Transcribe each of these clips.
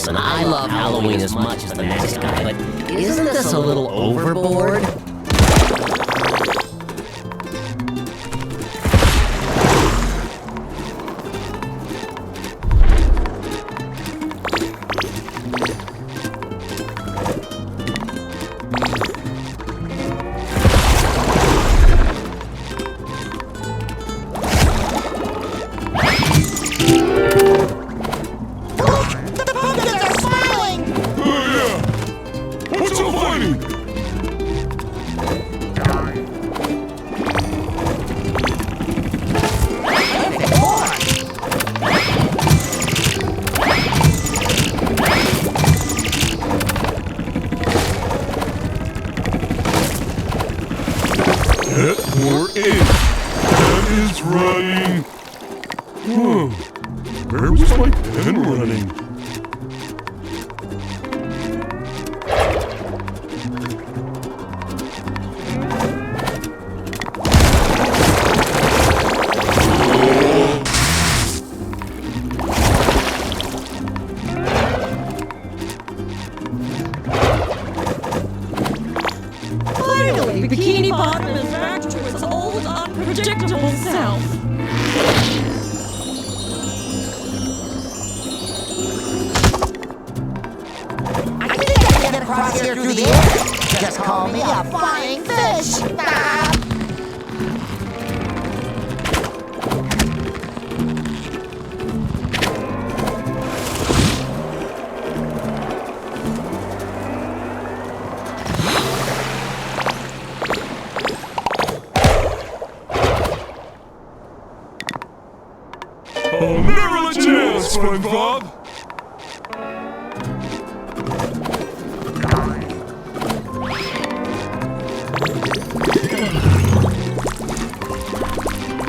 Listen, I love Halloween as much as the next guy, but isn't this a little overboard? Running. Whoa. Where was my pen running? Finally, Bikini Bottom is back to its old, unpredictable self. I think I can get across here through the air. Just call me a flying fish. I'll never let you down, SpongeBob!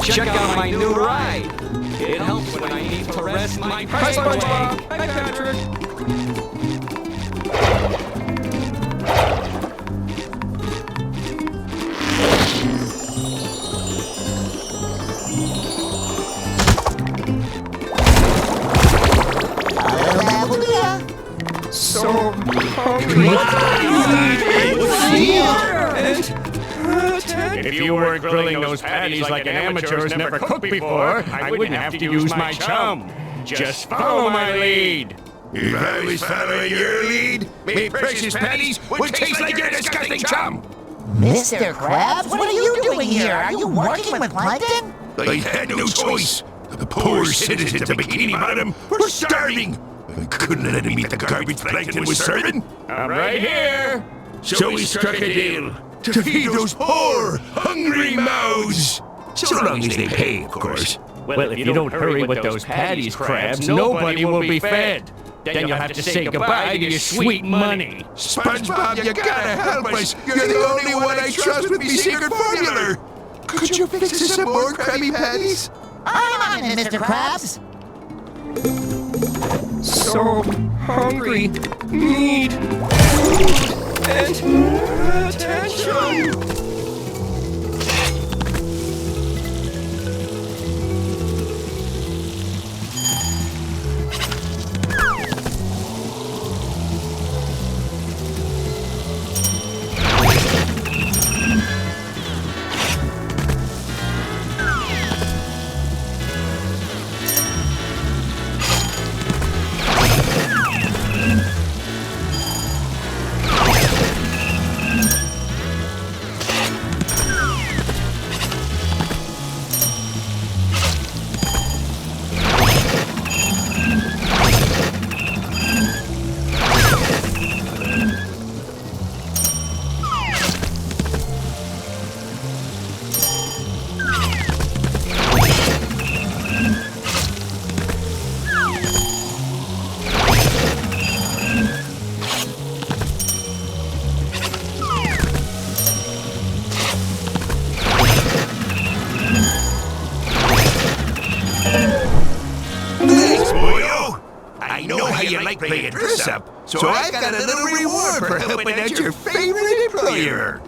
Check out my new ride! It helps when I need to rest my press. Hi, SpongeBob! Hi, Patrick! So hungry. If you weren't grilling those patties like an amateur has never cooked before, I wouldn't have to use my chum. Just follow my lead. If I was following your lead, my precious patties would taste like your disgusting chum! Mr. Krabs, what are you doing here? Are you working with plankton? I had no choice. The poor citizens of Bikini Bottom were starving. I couldn't let them eat the garbage plankton was serving. I'm right here. So we struck a deal to feed those poor, hungry mouths. So long as they pay, of course. Well, if you don't hurry with those patties, Krabs, nobody will be fed. Then you'll have to say goodbye to your sweet money. SpongeBob, you gotta help us. You're the only one I trust with me secret formula. Could you fix us some more Krabby Patties? I'm on it, Mr. Krabs. So hungry, need food and attention. I know how you like playing dress up, so I got a little reward for helping out your favorite employer.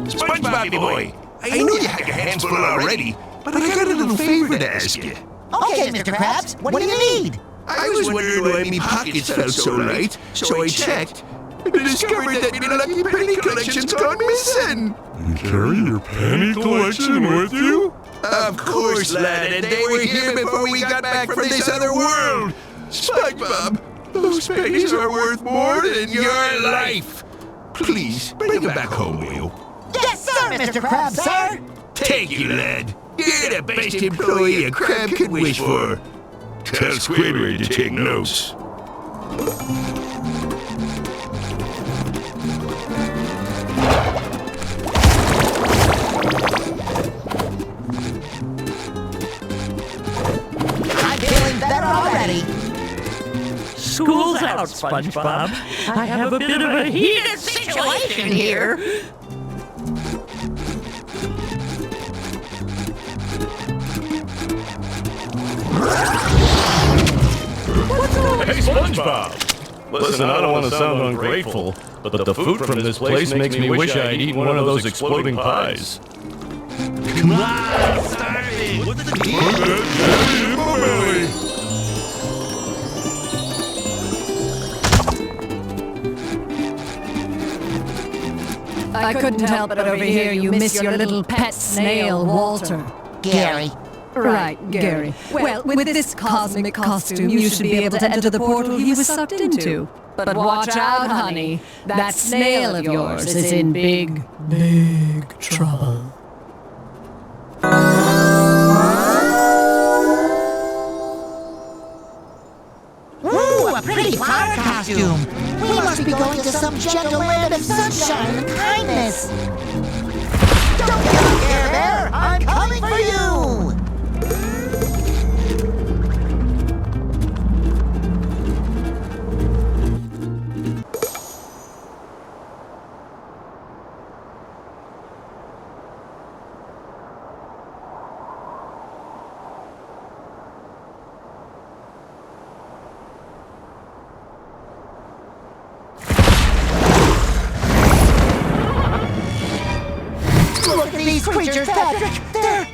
SpongeBob boy, I know you have your hands full already, but I got a little favor to ask you. Okay, Mr. Krabs, what do you need? I was wondering why my pockets felt so light, so I checked and discovered that my lucky penny collection's gone missing. You carry your penny collection with you? Of course, lad, and they were here before we got back from this other world. SpongeBob, those pennies are worth more than your life. Please, bring them back home, will you? Yes, sir, Mr. Krabs, sir. Thank you, lad. You're the best employee a crab could wish for. Tell Squidward to take notes. I'm feeling better already. School's out, SpongeBob. I have a bit of a heated situation here. Hey, SpongeBob! Listen, I don't want to sound ungrateful, but the food from this place makes me wish I'd eaten one of those exploding pies. Come on, starving! What's the deal? Put that candy in my belly! I couldn't help but overhear you miss your little pet snail, Walter. Gary. Right, Gary. Well, with this cosmic costume, you should be able to enter the portal he was sucked into. But watch out, honey. That snail of yours is in big, big trouble. Ooh, a pretty flower costume. We must be going to some gentle land of sunshine and kindness. Don't get up there! I'm coming for you! Look at these creatures, Patrick! They're...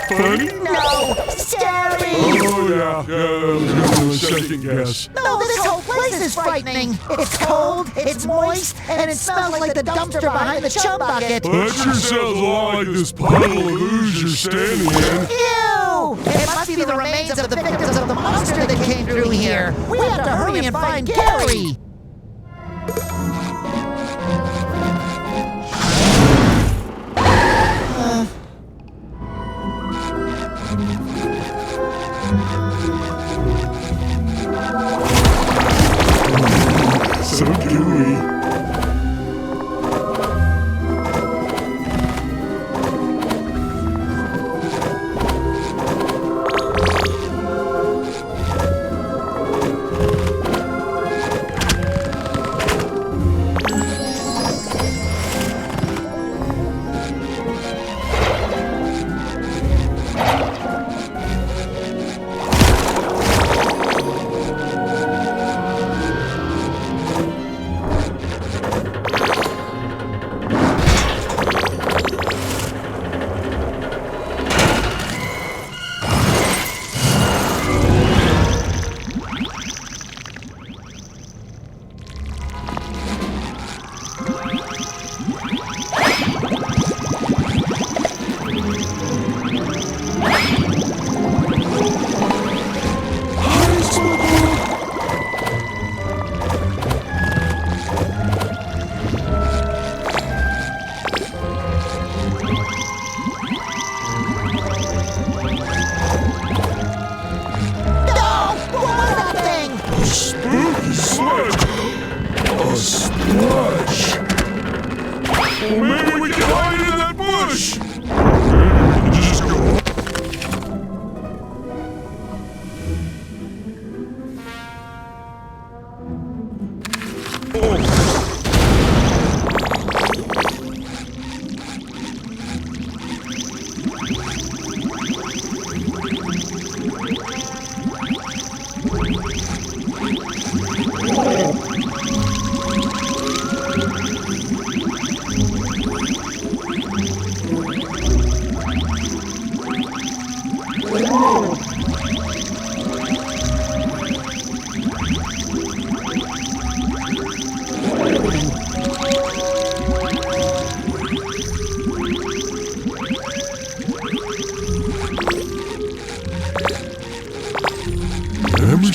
Funny? No! Scary! Oh, yeah, I was gonna second guess. No, this whole place is frightening! It's cold, it's moist, and it smells like the dumpster behind the chum bucket! That sure sounds a lot like this puddle of ooze you're standing in. Ew! It must be the remains of the victims of the monster that came through here! We have to hurry and find Gary! So gooey.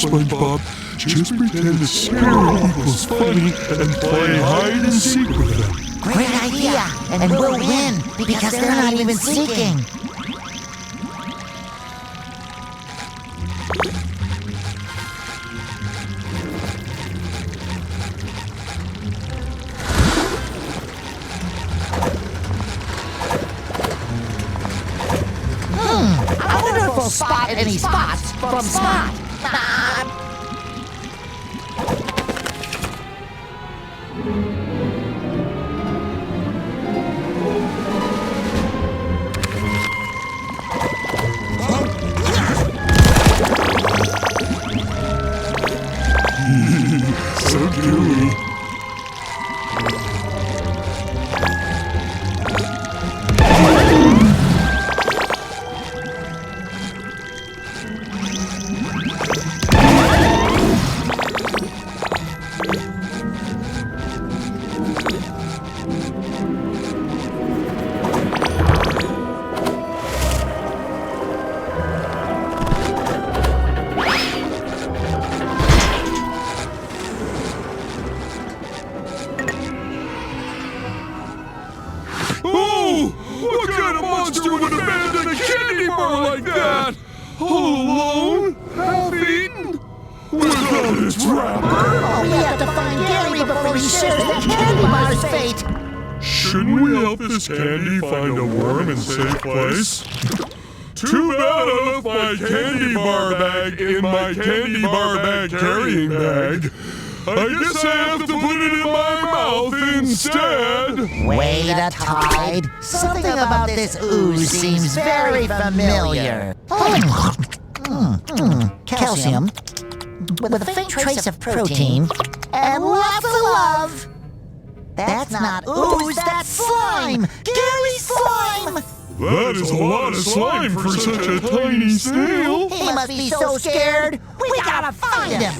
SpongeBob. Just pretend the scary equals funny and play hide and seek with them. Great idea, and we'll win because they're not even seeking. I wonder if we'll spot any spots from Spot. So gooey. Oh! What kind of monster would abandon a candy bar like that? All alone? Half-eaten? Without its wrapper? Oh, we have to find Gary before he shares that candy bar's fate. Shouldn't we help this candy find a warm and safe place? Too bad I left my candy bar bag in my candy bar bag carrying bag. I guess I have to put it in my mouth instead. Wait a tide. Something about this ooze seems very familiar. Calcium, with a faint trace of protein, and lots of love. That's not ooze, that's slime! Gary Slime! That is a lot of slime for such a tiny snail. He must be so scared. We gotta find him.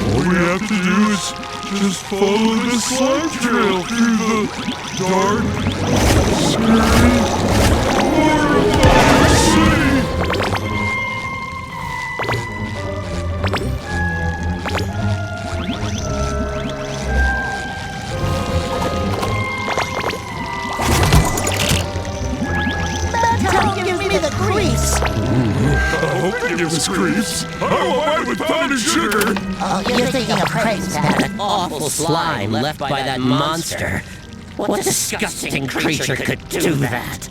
All we have to do is just follow the slime trail through the dark, scary, horrifying city. Don't give me the creeps. I hope it gives us creeps. I will bite with powdered sugar. Oh, you're thinking of crepes, Pat. Awful slime left by that monster. What disgusting creature could do that?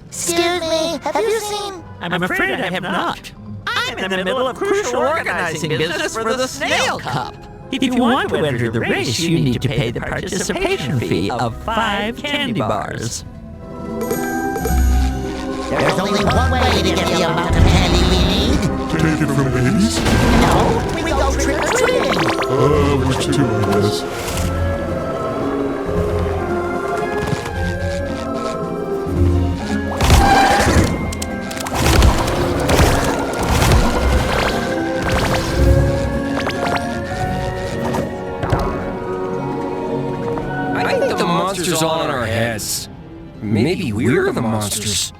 Excuse me, have you seen... I'm afraid I have not. I'm in the middle of crucial organizing business for the Snail Cup. If you want to enter the race, you need to pay the participation fee of 5 candy bars. There's only one way to get the amount of candy we need. Take it from babies? No, we go trick-or-treating. Which two, I guess. Monsters all in our heads. Maybe we're the monsters.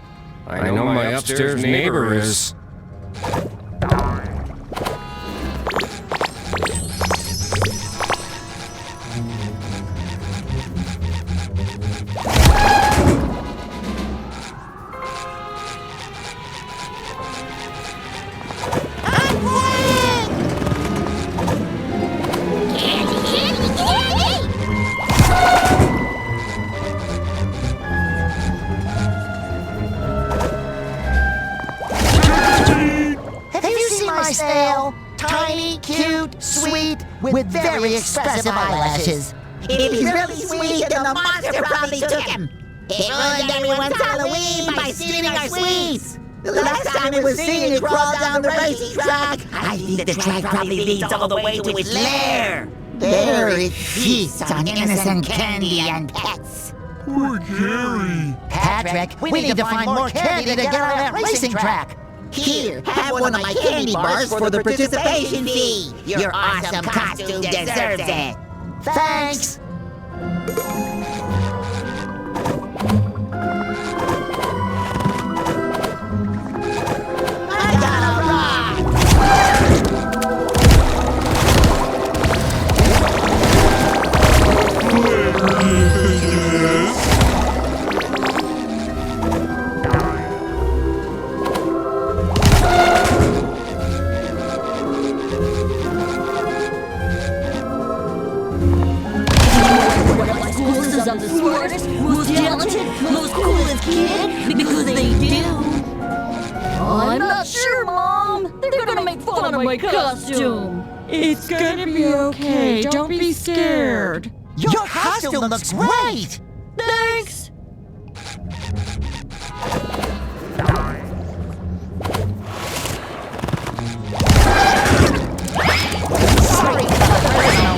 I know my upstairs neighbor is. Snail, tiny, cute, sweet, with very expressive eyelashes. If he's really sweet, then the monster probably took him. He ruined everyone's Halloween by stealing our sweets. The last time it was seen, it crawled down the racing track. I think the track probably leads all the way to its lair. There it feasts on innocent candy and pets. Poor Gary. Patrick, we need to find more candy to get on that racing track. Here, have one of my candy bars for the participation fee. Your awesome costume deserves it. Thanks. I got a rock. Where do you think it is? I'm the smartest, most talented, most coolest kid, because they do. I'm not sure, Mom. They're gonna make fun of my costume. It's gonna be okay. Don't be scared. Your costume looks great. Thanks. Sorry about the radio.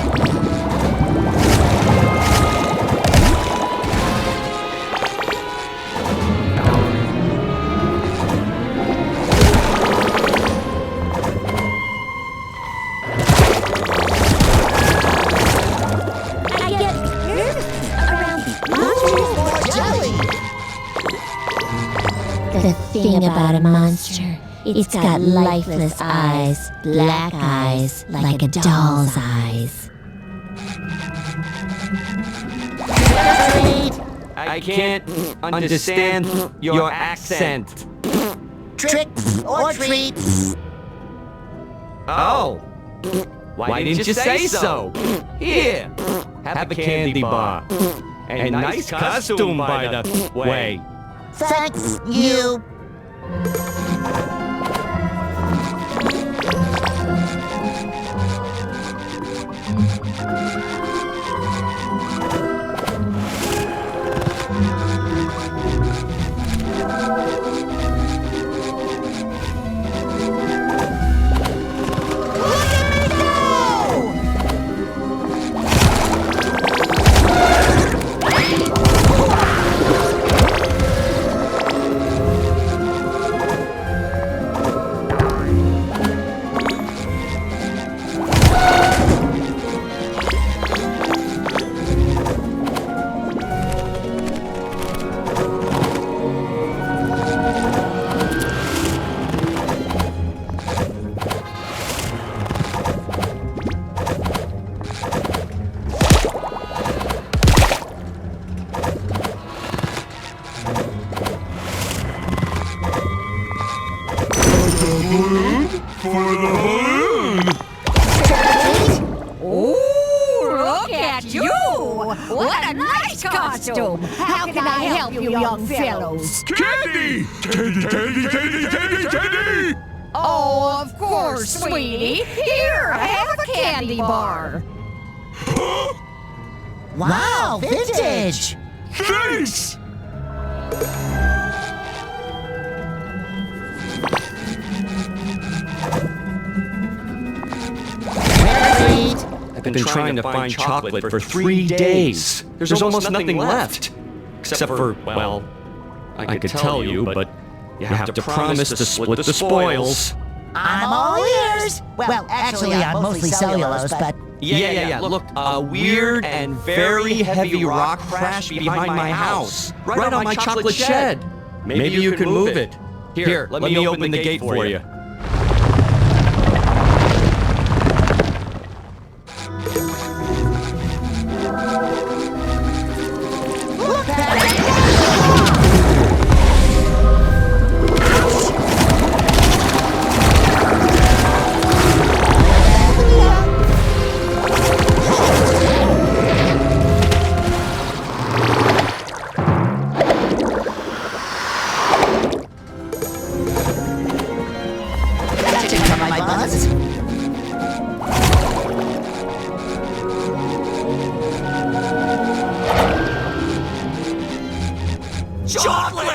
I get nervous around monsters. Jelly. The thing about a monster, it's got lifeless eyes, black eyes, like a doll's eyes. I can't understand your accent. Trick or treat. Oh. Why didn't you say so? Here, have a candy bar. And nice costume, by the way. Thanks, you. Balloon for the balloon. Ooh, look at you! What a nice costume! How can I help you, young fellows? Candy! Candy, candy, candy, candy, candy! Oh, of course, sweetie. Here, have a candy bar. Wow, vintage. Thanks! I've been trying to find chocolate for 3 days. There's almost nothing left. Except for, well, I could tell you, but you have to promise to split the spoils. I'm all ears. Well, actually, I'm mostly cellulose, but... Yeah. Look, a weird and very heavy rock crashed behind my house, right on my chocolate shed. Maybe you can move it. Here, let me open the gate for you.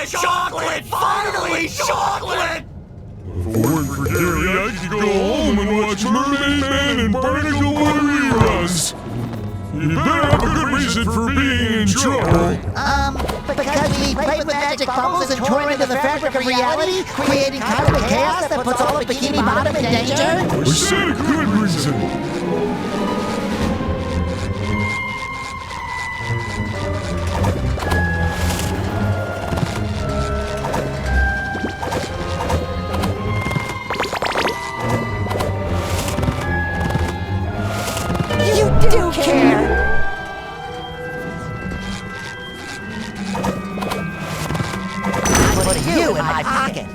Chocolate! Finally, chocolate! If it weren't for Gary, I could go home and watch Mermaid Man and Barnacle Boy reruns. You better have a good reason for being in trouble. Because we played with magic bubbles and tore into the fabric of reality, creating cosmic chaos that puts all of Bikini Bottom in danger? We said a good reason. You do care! I'm putting you in my pocket.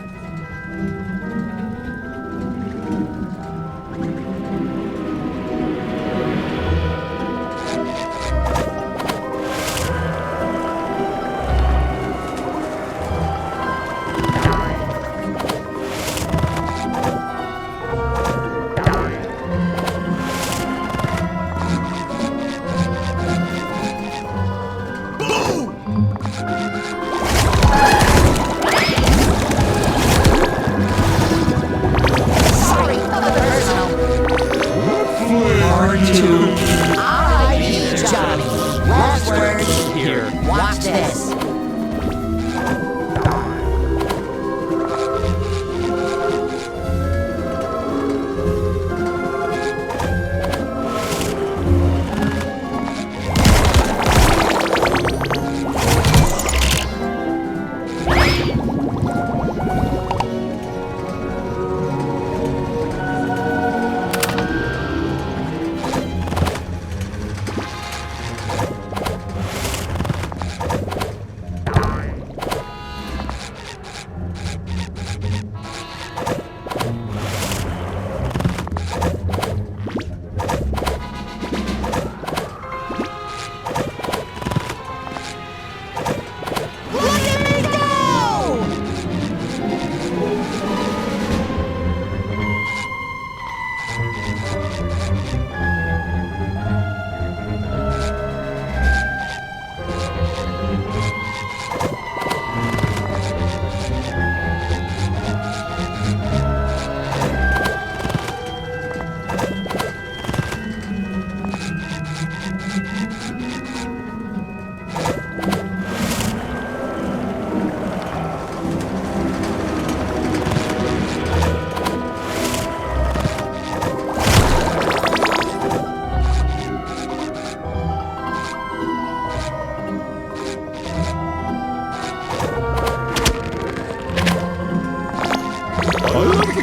Watch this.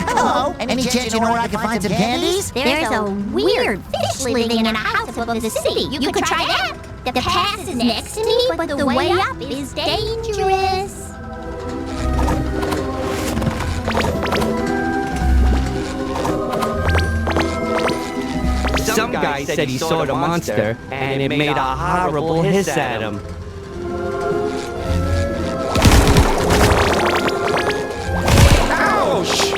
Hello. Any chance you know where I can find some candies? There's a weird fish living in a house above the city. You could try that. The pass is next to me, but the way up is dangerous. Some guy said he saw the monster, and it made a horrible hiss at him. Ouch!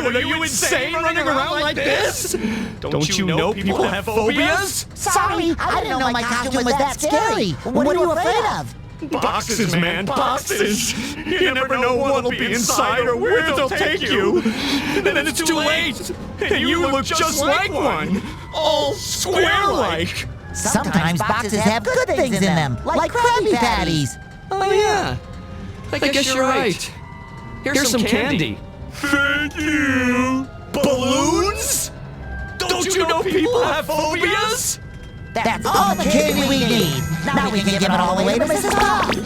Are you insane running around like this? Don't you know people have phobias? Sorry, I didn't know my costume was that scary. What are you afraid of? Boxes, man, boxes. You never know what'll be inside or where they'll take you. Then it's too late. And you look just like one. All square-like. Sometimes boxes have good things in them, like Krabby Patties. Oh yeah, I guess you're right. Here's some candy. Thank you. Balloons? Don't you know people have phobias? That's all the candy we need. Now we can give it all away to Mrs. Pop. We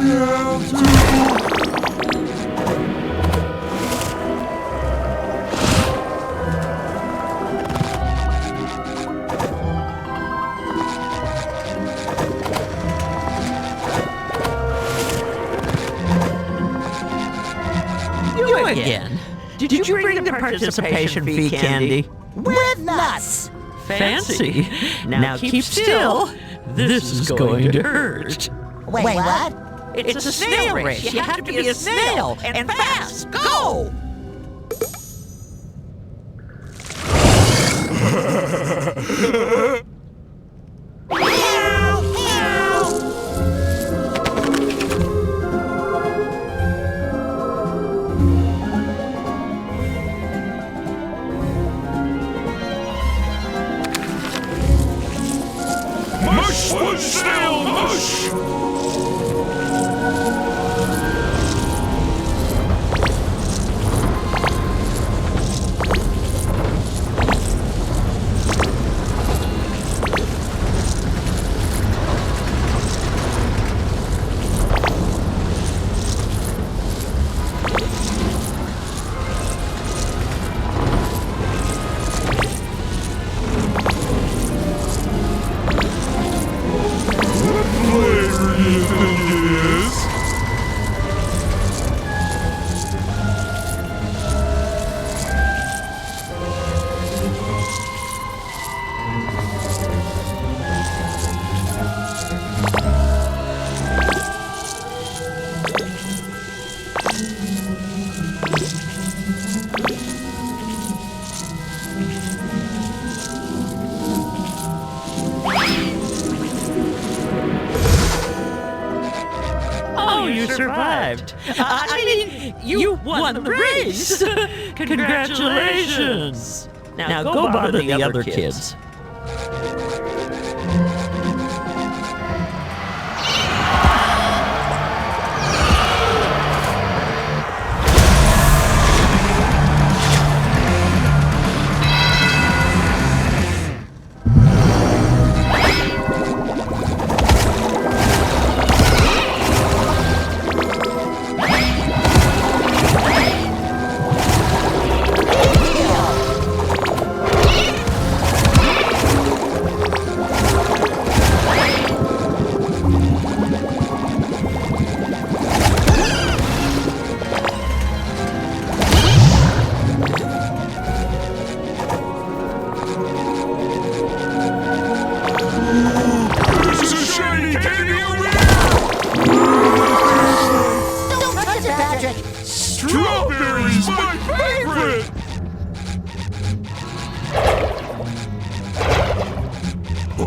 have to. You again. Did you bring the participation fee candy? With nuts. Fancy. Now keep still. This is going to hurt. Wait, what? It's a snail race. You have to be a snail and fast. Go! Mush, mush, snail, mush! Oh, you survived. I mean, you won the race. Congratulations. Now go bother the other kids. Strawberries, my favorite!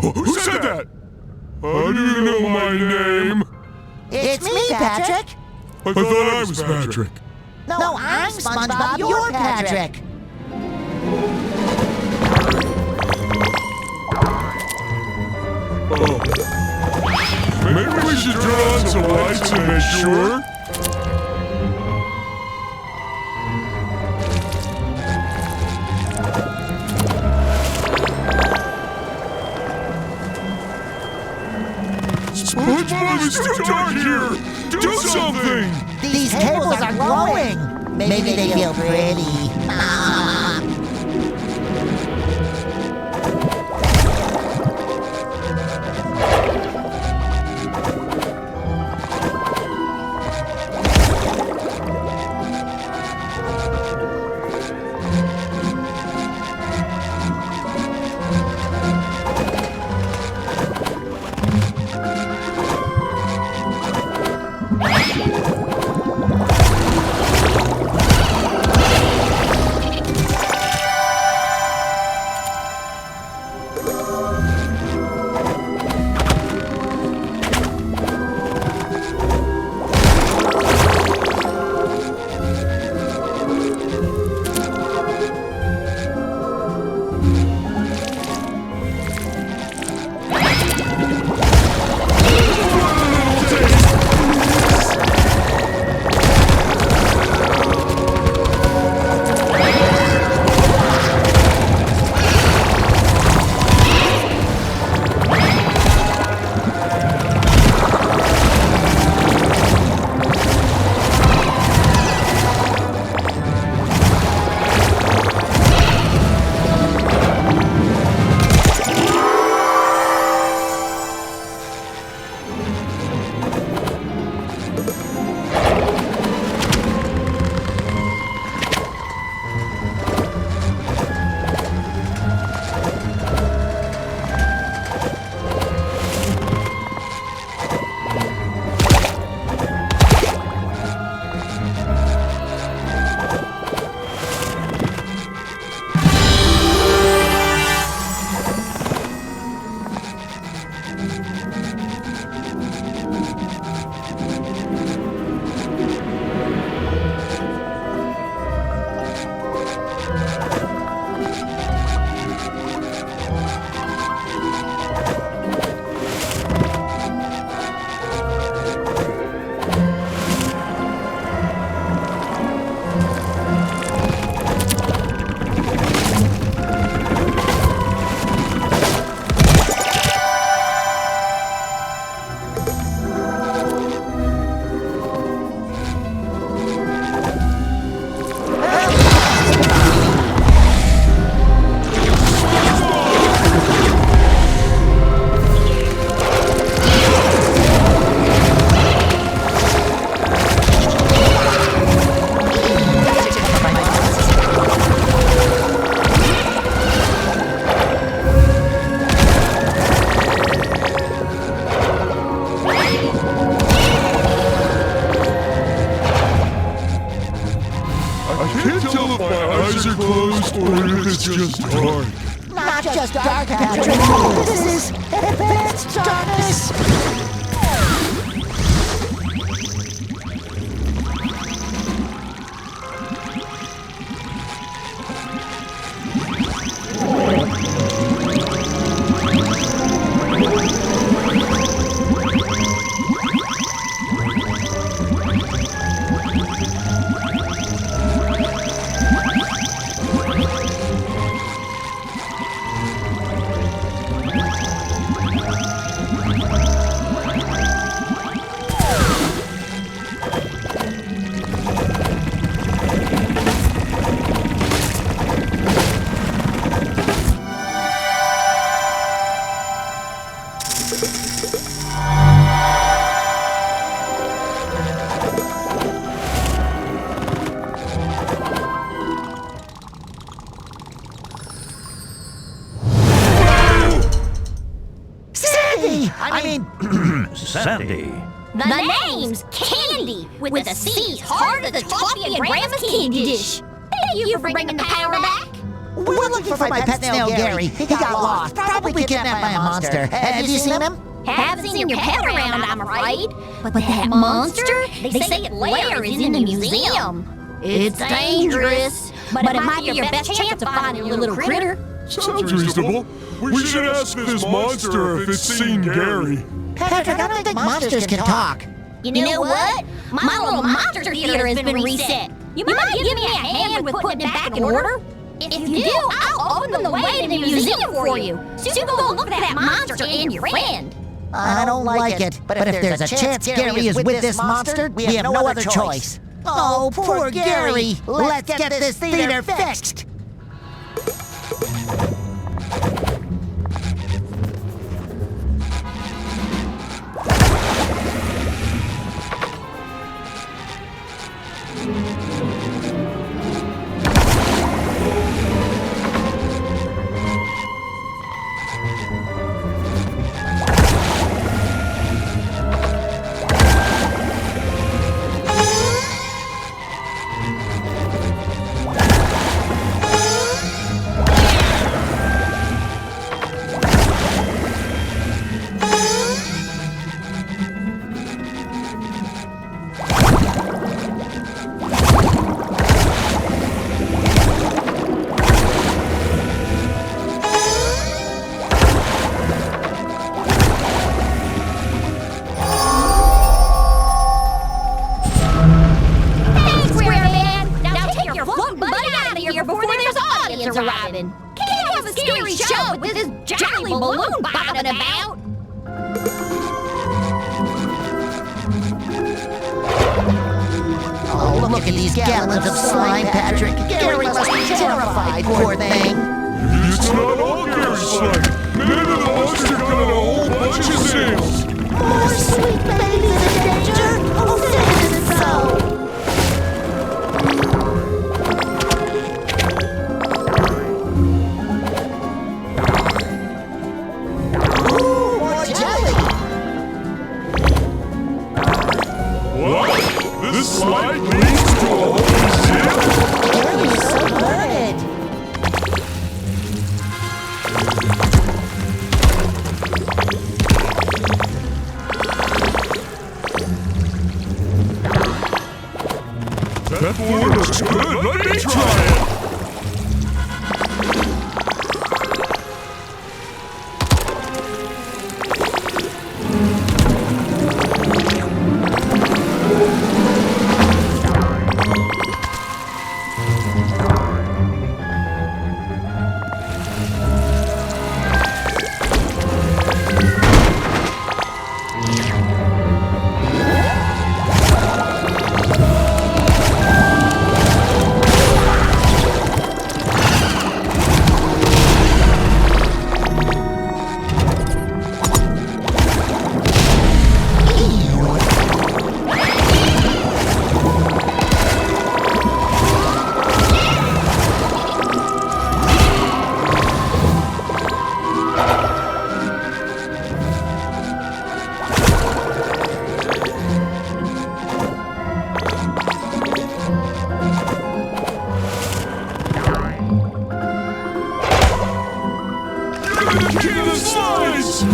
Who said that? How do you know my name? It's me, Patrick. I thought I was Patrick. No, I'm SpongeBob, you're Patrick. Oh. Maybe we should turn on some lights and make sure. SpongeBob, it's too dark here! Do something! These tables are glowing. Maybe they feel pretty. I can't tell if my eyes are closed or if it's just dark. Not just dark, Patrick. This is advanced darkness. Sandy. The name's Candy, with a C, heart of the toffee and grandma's candy dish. Thank you for bringing the power back. We're looking for my pet snail, Gary. He got lost, probably kidnapped by a monster. Have you seen him? Haven't seen your pet around, I'm afraid. But that monster, they say its lair is in the museum. It's dangerous, but it might be your best chance of finding your little critter. Sounds reasonable. We should ask this monster if it's seen Gary. Patrick, I don't think monsters can talk. You know what? My little monster theater has been reset. You might give me a hand with putting it back in order? If you do, I'll open the way to the museum for you, so you can go look at that monster and your friend. I don't like it, but if there's a chance Gary is with this monster, we have no other choice. Oh, poor Gary! Let's get this theater fixed! Arriving. Can't have a scary show with this jolly balloon bobbing about. Oh, look at these gallons of slime, Patrick. Gary must be terrified, poor thing. It's not all Gary's slime. Maybe the monster got a whole bunch of snails. More sweet babies in danger? Oh, isn't it so? This slide leads to a whole museum? Gary is so good. That board looks good. Let me try it. Guys!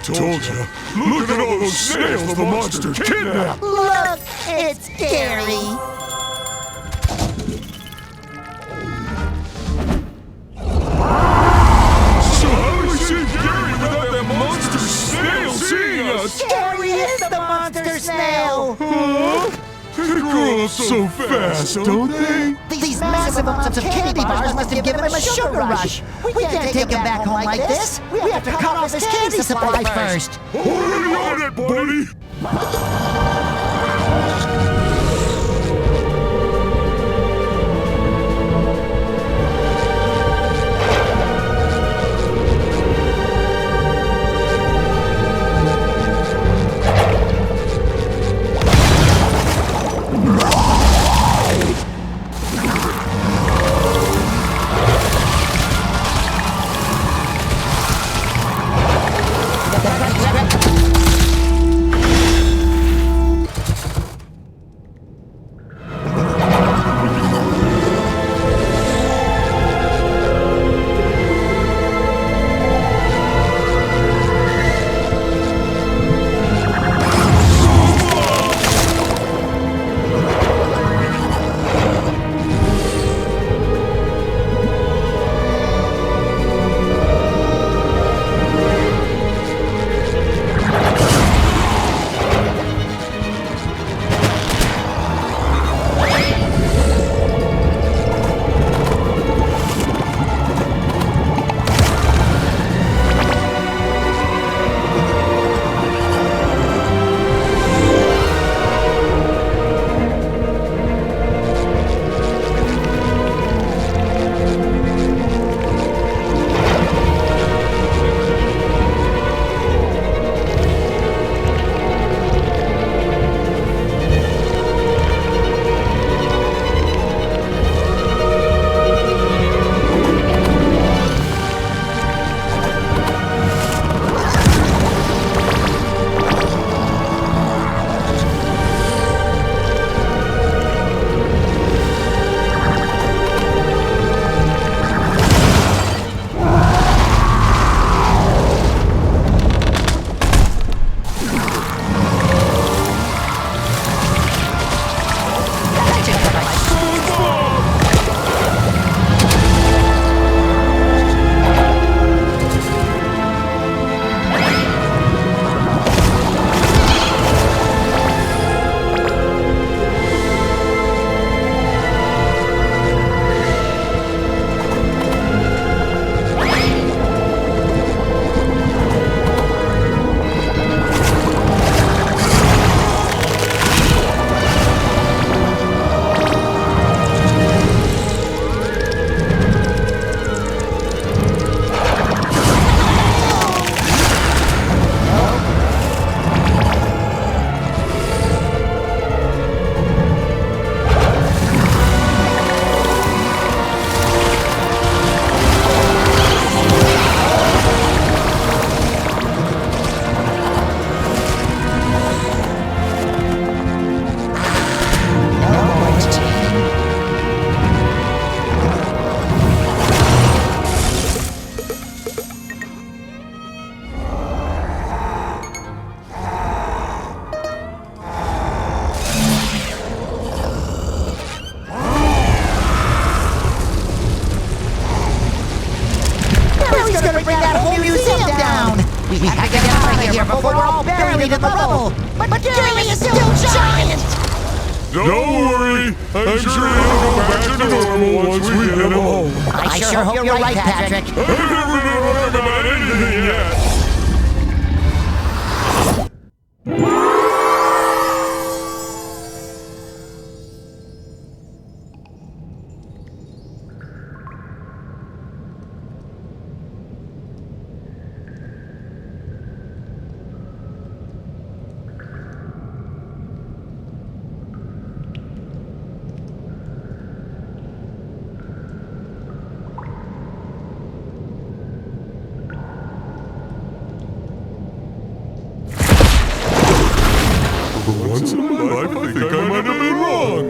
Told ya. Look at all those snails the monster kidnapped. Look, it's Gary. So how do we see Gary without that monster snail seeing us? Gary is the monster snail. Huh? They grow up so fast, don't they? These massive amounts of candy bars must have given him a sugar rush. We can't take him back home like this. We have to cut off his candy supply first. Already on it, buddy! bring that whole museum down. We have to get out of here before we're all buried in the rubble. But Gary is still giant. Don't worry. I'm sure he'll go back to normal once we get him home. I sure hope you're right, Patrick. I've never been wrong about anything yet. For once in my life, I think I might have been wrong.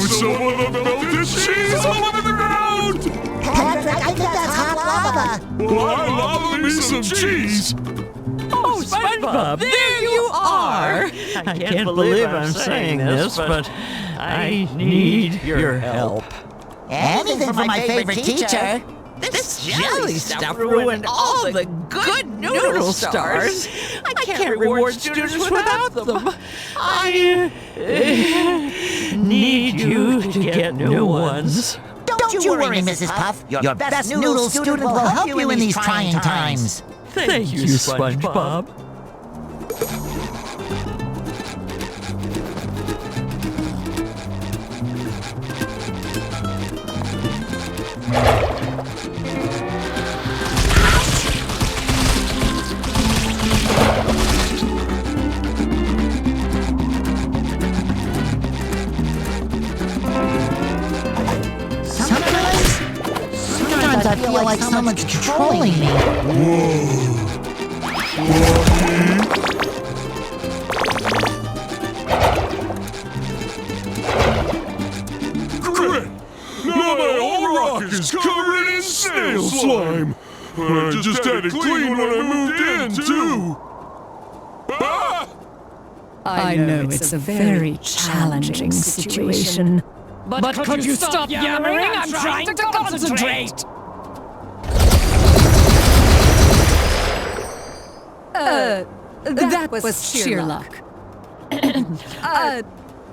Some of the melted cheese all over the ground! Patrick, I think that's hot lava. Well, I love me some cheese! Oh, SpongeBob, there you are! I can't believe I'm saying this, but I need your help. Anything for my favorite teacher. This jelly stuff ruined all the good noodle stars. I can't reward students without them. I need you to get new ones. Don't you worry, Mrs. Puff. Your best noodle student will help you in these trying times. Thank you, SpongeBob. Sometimes I feel like someone's controlling me. Great! Now my whole rock is covered in snail slime! I just had it clean when I moved in, too! Ah! I know it's a very challenging situation. But could you stop yammering? I'm trying to concentrate! That was sheer luck.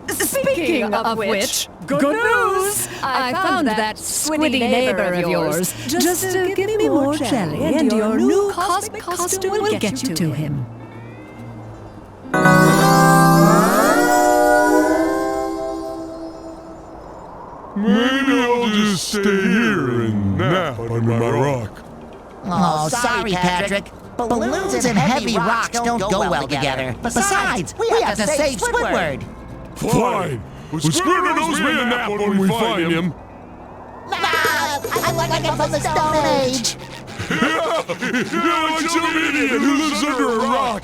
Speaking of which, good news! I found that squiddy neighbor of yours. Just give me more jelly and your new cosmic costume will get you to him. Maybe I'll just stay here and nap under my rock. Oh, sorry, Patrick. Balloons and heavy rocks don't go well together. Besides, we have to save Squidward. Fine! But Squidward knows me a nap when we find him. I'm like him from the Stone Age. You're like some idiot who lives under a rock.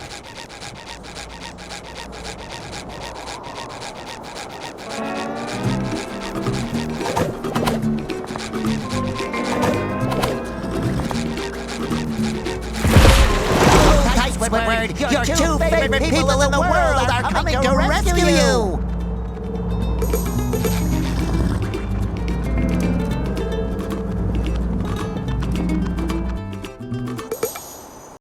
Squidward, your two favorite people in the world are coming to rescue you!